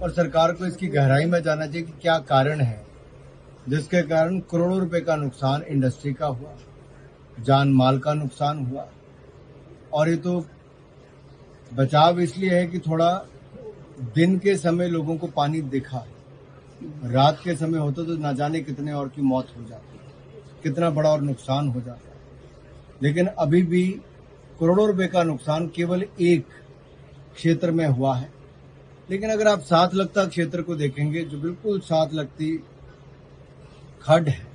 और सरकार को इसकी गहराई में जानना चाहिए कि क्या कारण है जिसके कारण करोड़ों रुपए का नुकसान इंडस्ट्री का हुआ, जान माल का नुकसान हुआ। और ये तो बचाव इसलिए है कि थोड़ा दिन के समय लोगों को पानी दिखा, रात के समय होता तो ना जाने कितने और की मौत हो जाती, कितना बड़ा और नुकसान हो जाता। लेकिन अभी भी करोड़ों रुपए का नुकसान केवल एक क्षेत्र में हुआ है। लेकिन अगर आप साथ लगता क्षेत्र को देखेंगे, जो बिल्कुल साथ लगती खड्ड है,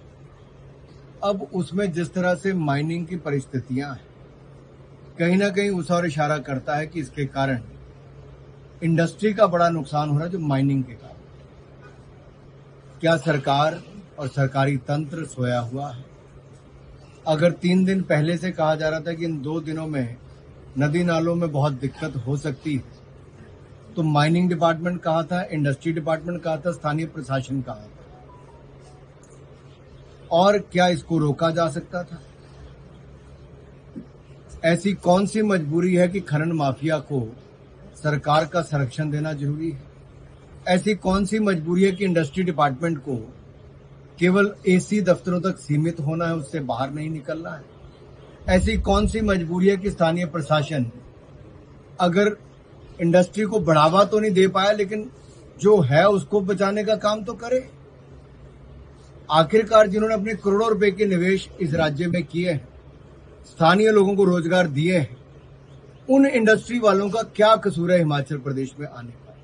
अब उसमें जिस तरह से माइनिंग की परिस्थितियां हैं, कहीं ना कहीं उस और इशारा करता है कि इसके कारण इंडस्ट्री का बड़ा नुकसान हो रहा है, जो माइनिंग के कारण। क्या सरकार और सरकारी तंत्र सोया हुआ है? अगर 3 दिन पहले से कहा जा रहा था कि इन 2 दिनों में नदी नालों में बहुत दिक्कत हो सकती है, तो माइनिंग डिपार्टमेंट कहा था, इंडस्ट्री डिपार्टमेंट कहा था, स्थानीय प्रशासन कहा था, और क्या इसको रोका जा सकता था? ऐसी कौन सी मजबूरी है कि खनन माफिया को सरकार का संरक्षण देना जरूरी है? ऐसी कौन सी मजबूरी है कि इंडस्ट्री डिपार्टमेंट को केवल एसी दफ्तरों तक सीमित होना है, उससे बाहर नहीं निकलना है? ऐसी कौन सी मजबूरी है कि स्थानीय प्रशासन अगर इंडस्ट्री को बढ़ावा तो नहीं दे पाया, लेकिन जो है उसको बचाने का काम तो करे? आखिरकार जिन्होंने अपने करोड़ों रुपए के निवेश इस राज्य में किए हैं, स्थानीय लोगों को रोजगार दिए हैं, उन इंडस्ट्री वालों का क्या कसूर है हिमाचल प्रदेश में आने का?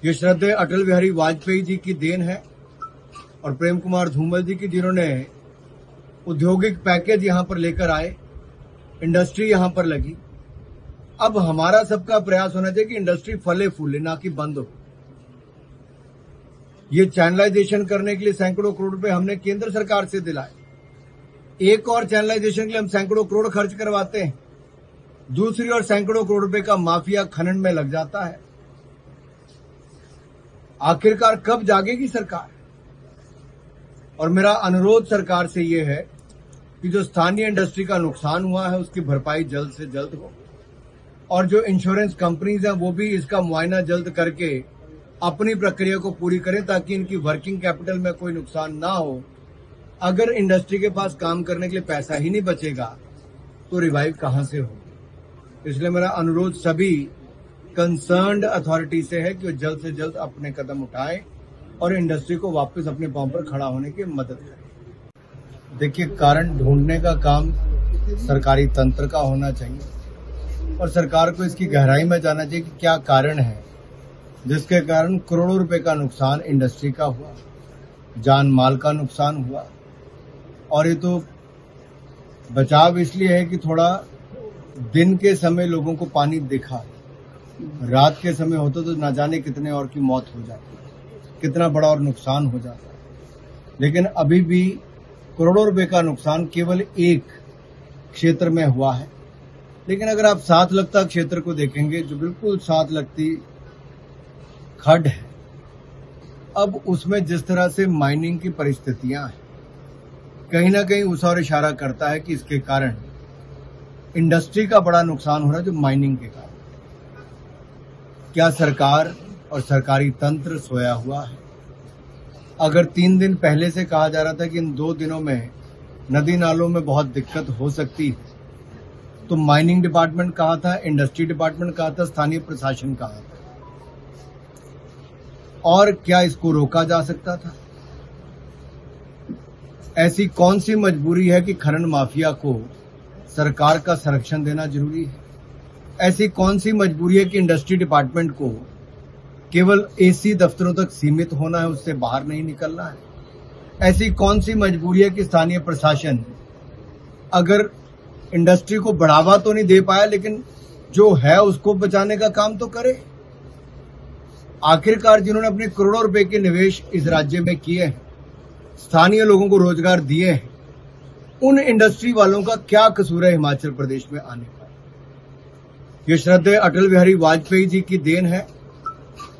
ये श्रद्धेय अटल बिहारी वाजपेयी जी की देन है और प्रेम कुमार धूमल जी की, जिन्होंने औद्योगिक पैकेज यहां पर लेकर आए, इंडस्ट्री यहां पर लगी। अब हमारा सबका प्रयास होना चाहिए कि इंडस्ट्री फले फूले, ना कि बंद हो। ये चैनलाइजेशन करने के लिए सैकड़ों करोड़ रुपए हमने केंद्र सरकार से दिलाए। एक और चैनलाइजेशन के लिए हम सैकड़ों करोड़ खर्च करवाते हैं, दूसरी ओर सैकड़ों करोड़ रुपए का माफिया खनन में लग जाता है। आखिरकार कब जागेगी सरकार? और मेरा अनुरोध सरकार से यह है कि जो स्थानीय इंडस्ट्री का नुकसान हुआ है, उसकी भरपाई जल्द से जल्द हो, और जो इंश्योरेंस कंपनीज हैं वो भी इसका मुआयना जल्द करके अपनी प्रक्रिया को पूरी करें, ताकि इनकी वर्किंग कैपिटल में कोई नुकसान ना हो। अगर इंडस्ट्री के पास काम करने के लिए पैसा ही नहीं बचेगा तो रिवाइव कहां से होगी? इसलिए मेरा अनुरोध सभी कंसर्न्ड अथॉरिटी से है कि वो जल्द से जल्द अपने कदम उठाएं और इंडस्ट्री को वापस अपने पांव पर खड़ा होने की मदद करें। देखिए, कारण ढूंढने का काम सरकारी तंत्र का होना चाहिए और सरकार को इसकी गहराई में जानना चाहिए कि क्या कारण है जिसके कारण करोड़ों रुपए का नुकसान इंडस्ट्री का हुआ, जान माल का नुकसान हुआ। और ये तो बचाव इसलिए है कि थोड़ा दिन के समय लोगों को पानी दिखा, रात के समय होता तो ना जाने कितने और की मौत हो जाती, कितना बड़ा और नुकसान हो जाता। लेकिन अभी भी करोड़ों रुपए का नुकसान केवल एक क्षेत्र में हुआ है। लेकिन अगर आप साथ लगता क्षेत्र को देखेंगे, जो बिल्कुल साथ लगती खड्ड है, अब उसमें जिस तरह से माइनिंग की परिस्थितियां हैं, कहीं ना कहीं उस और इशारा करता है कि इसके कारण इंडस्ट्री का बड़ा नुकसान हो रहा है, जो माइनिंग के कारण। क्या सरकार और सरकारी तंत्र सोया हुआ है? अगर 3 दिन पहले से कहा जा रहा था कि इन 2 दिनों में नदी नालों में बहुत दिक्कत हो सकती है, तो माइनिंग डिपार्टमेंट कहा था, इंडस्ट्री डिपार्टमेंट कहा था, स्थानीय प्रशासन कहा था, और क्या इसको रोका जा सकता था? ऐसी कौन सी मजबूरी है कि खनन माफिया को सरकार का संरक्षण देना जरूरी है? ऐसी कौन सी मजबूरी है कि इंडस्ट्री डिपार्टमेंट को केवल एसी दफ्तरों तक सीमित होना है, उससे बाहर नहीं निकलना है? ऐसी कौन सी मजबूरी है कि स्थानीय प्रशासन अगर इंडस्ट्री को बढ़ावा तो नहीं दे पाया, लेकिन जो है उसको बचाने का काम तो करे? आखिरकार जिन्होंने अपने करोड़ों रुपए के निवेश इस राज्य में किए हैं, स्थानीय लोगों को रोजगार दिए हैं, उन इंडस्ट्री वालों का क्या कसूर है हिमाचल प्रदेश में आने का? ये श्रद्धेय अटल बिहारी वाजपेयी जी की देन है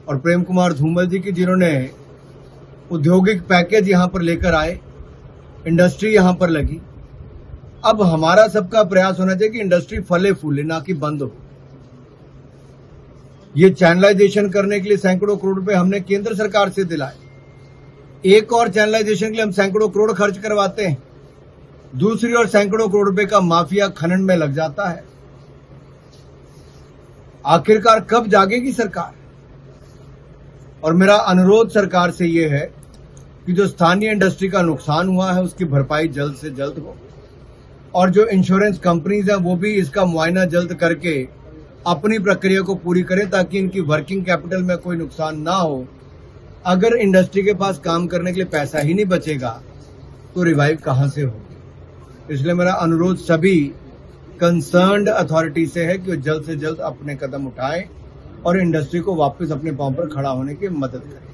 और प्रेम कुमार धूमल जी की, जिन्होंने औद्योगिक पैकेज यहां पर लेकर आए, इंडस्ट्री यहां पर लगी। अब हमारा सबका प्रयास होना चाहिए कि इंडस्ट्री फले फूले, ना कि बंद हो। ये चैनलाइजेशन करने के लिए सैकड़ों करोड़ रुपए हमने केंद्र सरकार से दिलाए। एक और चैनलाइजेशन के लिए हम सैकड़ों करोड़ खर्च करवाते हैं, दूसरी ओर सैकड़ों करोड़ रुपए का माफिया खनन में लग जाता है। आखिरकार कब जागेगी सरकार? और मेरा अनुरोध सरकार से यह है कि जो स्थानीय इंडस्ट्री का नुकसान हुआ है उसकी भरपाई जल्द से जल्द हो, और जो इंश्योरेंस कंपनीज हैं वो भी इसका मुआयना जल्द करके अपनी प्रक्रिया को पूरी करें ताकि इनकी वर्किंग कैपिटल में कोई नुकसान ना हो। अगर इंडस्ट्री के पास काम करने के लिए पैसा ही नहीं बचेगा तो रिवाइव कहां से होगी? इसलिए मेरा अनुरोध सभी कंसर्न्ड अथॉरिटी से है कि वो जल्द से जल्द अपने कदम उठाएं और इंडस्ट्री को वापस अपने पांव पर खड़ा होने की मदद करें।